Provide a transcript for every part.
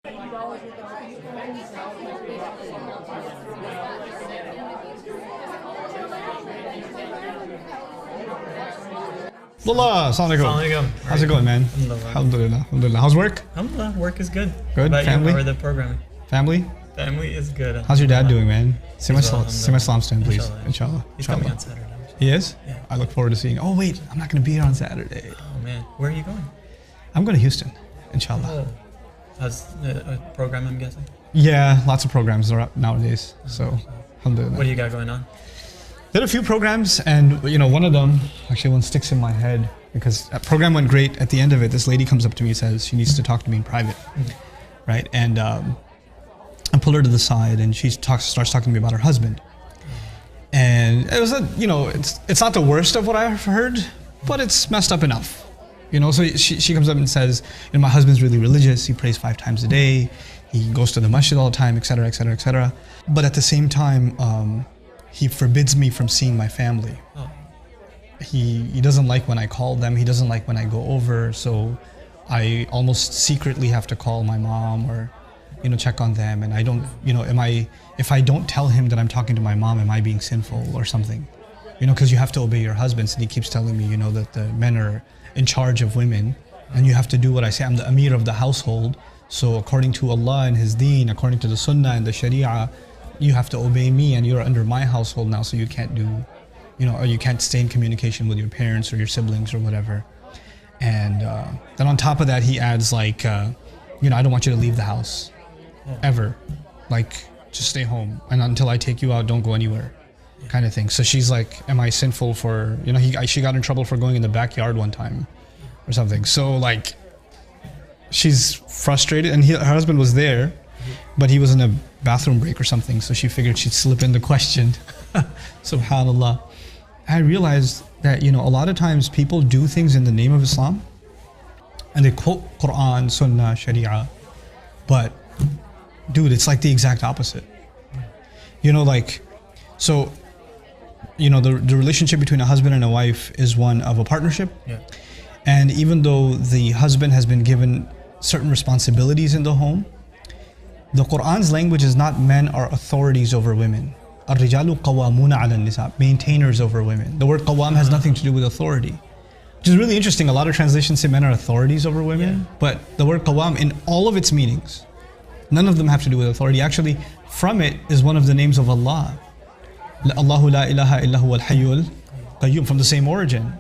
Wallah, assalamu alaikum. How's it going, man? Alhamdulillah. Alhamdulillah. How's work? Alhamdulillah, work is good. Good. How about Family? you? How are the programming? Family? Family is good. How's your dad doing, man? Say my well, salam to him, please. Inshallah. Inshallah. He's coming on Saturday. He is? Yeah. I look forward to seeing. Oh, wait. I'm not going to be here on Saturday. Oh man, where are you going? I'm going to Houston. Inshallah. Oh, how's a program? I'm guessing. Yeah, lots of programs are up nowadays. So, alhamdulillah. What do you got going on? Did a few programs, and one of them, actually one sticks in my head because that program went great. At the end of it, this lady comes up to me and says she needs to talk to me in private, right? And I pull her to the side, and she starts talking to me about her husband. And it was it's not the worst of what I've heard, but it's messed up enough, So she comes up and says, my husband's really religious. He prays 5 times a day. He goes to the masjid all the time, etc., etc., etc. But at the same time, he forbids me from seeing my family. Oh. He doesn't like when I call them. He doesn't like when I go over. So I almost secretly have to call my mom or, check on them. And I don't, if I don't tell him that I'm talking to my mom, am I being sinful or something? Because you have to obey your husbands. And he keeps telling me, that the men are in charge of women and you have to do what I say. I'm the Amir of the household. So according to Allah and His deen, according to the Sunnah and the Sharia, you have to obey me and you're under my household now, so you can't do, or you can't stay in communication with your parents or your siblings or whatever. And then on top of that, he adds I don't want you to leave the house, ever. Just stay home. And until I take you out, don't go anywhere, kind of thing. So she's like, am I sinful for, she got in trouble for going in the backyard one time or something. So she's frustrated, and her husband was there, but he was in a bathroom break or something, so she figured she'd slip in the question. Subhanallah. I realized that, a lot of times people do things in the name of Islam, and they quote Quran, Sunnah, Sharia, but dude, it's like the exact opposite. So, the relationship between a husband and a wife is one of a partnership. Yeah. And even though the husband has been given certain responsibilities in the home, the Quran's language is not men are authorities over women. Ar-rijalu qawwamuna 'ala an-nisa, maintainers over women. The word qawwam has nothing to do with authority, which is really interesting. A lot of translations say men are authorities over women, but the word qawwam in all of its meanings, none of them have to do with authority. Actually, from it is one of the names of Allah. Allahu la ilaha illa huwa al-hayyul qayyum, from the same origin.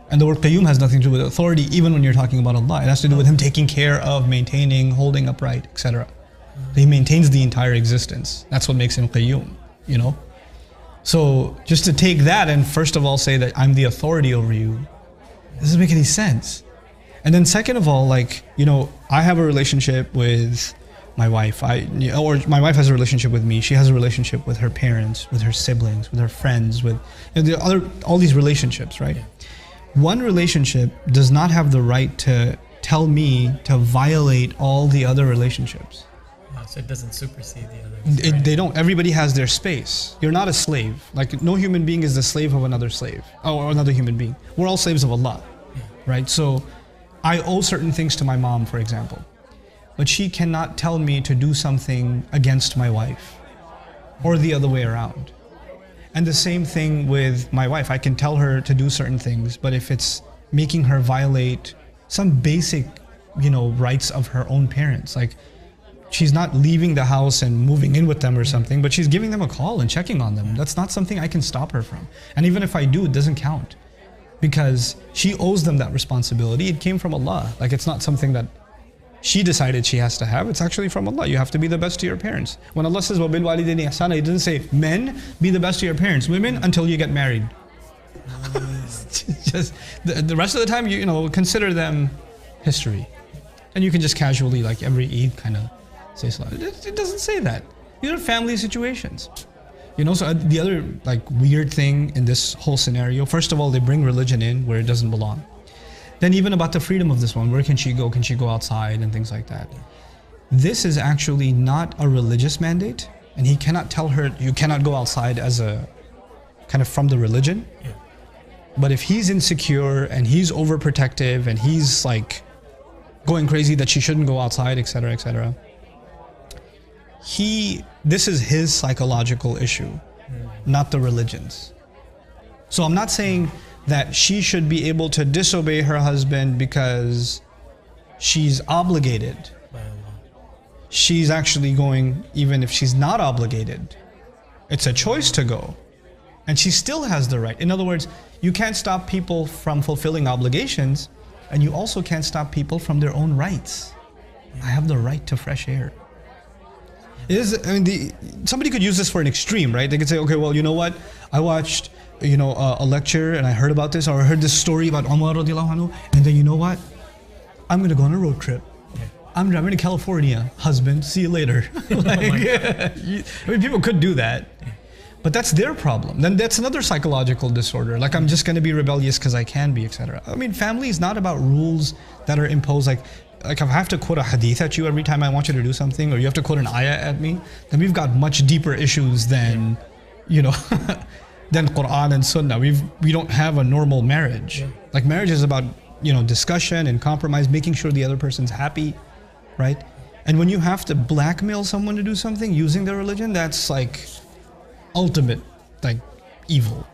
And the word qayyum has nothing to do with authority, even when you're talking about Allah. It has to do with Him taking care of, maintaining, holding upright, etc. He maintains the entire existence. That's what makes Him qayyum, So just to take that and first of all say that I'm the authority over you, doesn't make any sense. And then second of all, I have a relationship with my wife. Or my wife has a relationship with me. She has a relationship with her parents, with her siblings, with her friends, with all these relationships, right? Yeah. One relationship does not have the right to tell me to violate all the other relationships. So it doesn't supersede the others. Right? They don't. Everybody has their space. You're not a slave. No human being is the slave of another slave or another human being. We're all slaves of Allah, right? So I owe certain things to my mom, for example, but she cannot tell me to do something against my wife or the other way around. And the same thing with my wife. I can tell her to do certain things, but if it's making her violate some basic, rights of her own parents, she's not leaving the house and moving in with them or something, but she's giving them a call and checking on them. That's not something I can stop her from. And even if I do, it doesn't count because she owes them that responsibility. It came from Allah. It's not something that she decided she has to have. It's actually from Allah. You have to be the best to your parents. When Allah says, وَبِالْ وَالِدَيْنِ إِحْسَانًا, it doesn't say, men, be the best to your parents. Women, until you get married. Just the rest of the time, consider them history. And you can just casually, every Eid, kind of say salam. It doesn't say that. These are family situations. So the other weird thing in this whole scenario, first of all, they bring religion in where it doesn't belong. Then even about the freedom of this one, where can she go? Can she go outside and things like that? This is actually not a religious mandate, and he cannot tell her you cannot go outside as a kind of from the religion. Yeah. But if he's insecure and he's overprotective and he's going crazy that she shouldn't go outside, etc., etc., this is his psychological issue, not the religion's. So I'm not saying that she should be able to disobey her husband because she's obligated. She's actually going, even if she's not obligated, it's a choice to go. And she still has the right. In other words, you can't stop people from fulfilling obligations, and you also can't stop people from their own rights. I have the right to fresh air. Somebody could use this for an extreme, right? They could say, okay, well, you know what? I watched, a lecture and I heard about this, or I heard this story about Umar radiallahu anhu, and then you know what? I'm going to go on a road trip. I'm driving to California. Husband, see you later. People could do that. But that's their problem. Then that's another psychological disorder. Like, I'm just going to be rebellious because I can be, etc. I mean, family is not about rules that are imposed. Like if I have to quote a hadith at you every time I want you to do something, or you have to quote an ayah at me, then we've got much deeper issues than, than Quran and Sunnah. We don't have a normal marriage. Like, marriage is about, discussion and compromise, making sure the other person's happy, right? And when you have to blackmail someone to do something using their religion, that's like ultimate, like, evil.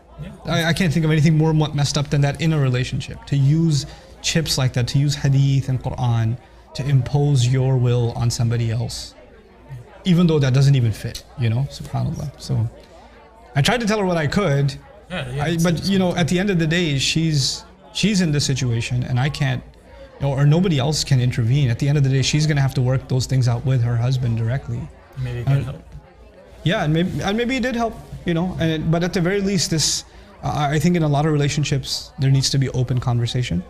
I can't think of anything more messed up than that in a relationship. To use chips like that, to use hadith and Quran to impose your will on somebody else, even though that doesn't even fit, subhanAllah. So I tried to tell her what I could, but at the end of the day, she's in this situation, and I can't, or nobody else can intervene. At the end of the day, she's going to have to work those things out with her husband directly. Maybe it can help. Yeah, and maybe it did help, but at the very least, I think in a lot of relationships, there needs to be open conversation.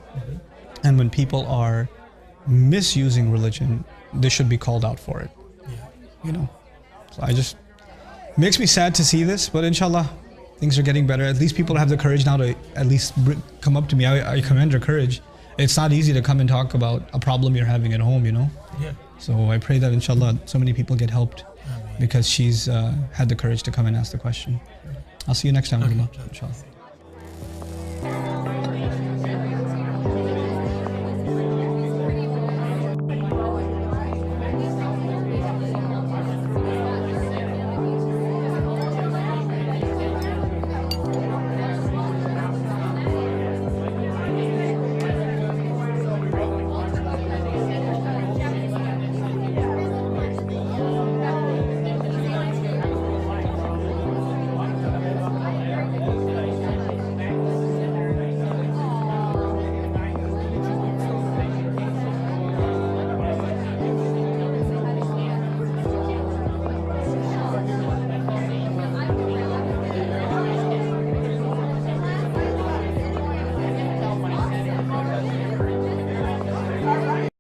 And when people are misusing religion, they should be called out for it. So it makes me sad to see this, but inshallah, things are getting better. At least people have the courage now to at least come up to me. I commend your courage. It's not easy to come and talk about a problem you're having at home, So I pray that inshallah, so many people get helped because she's had the courage to come and ask the question. I'll see you next time, inshallah.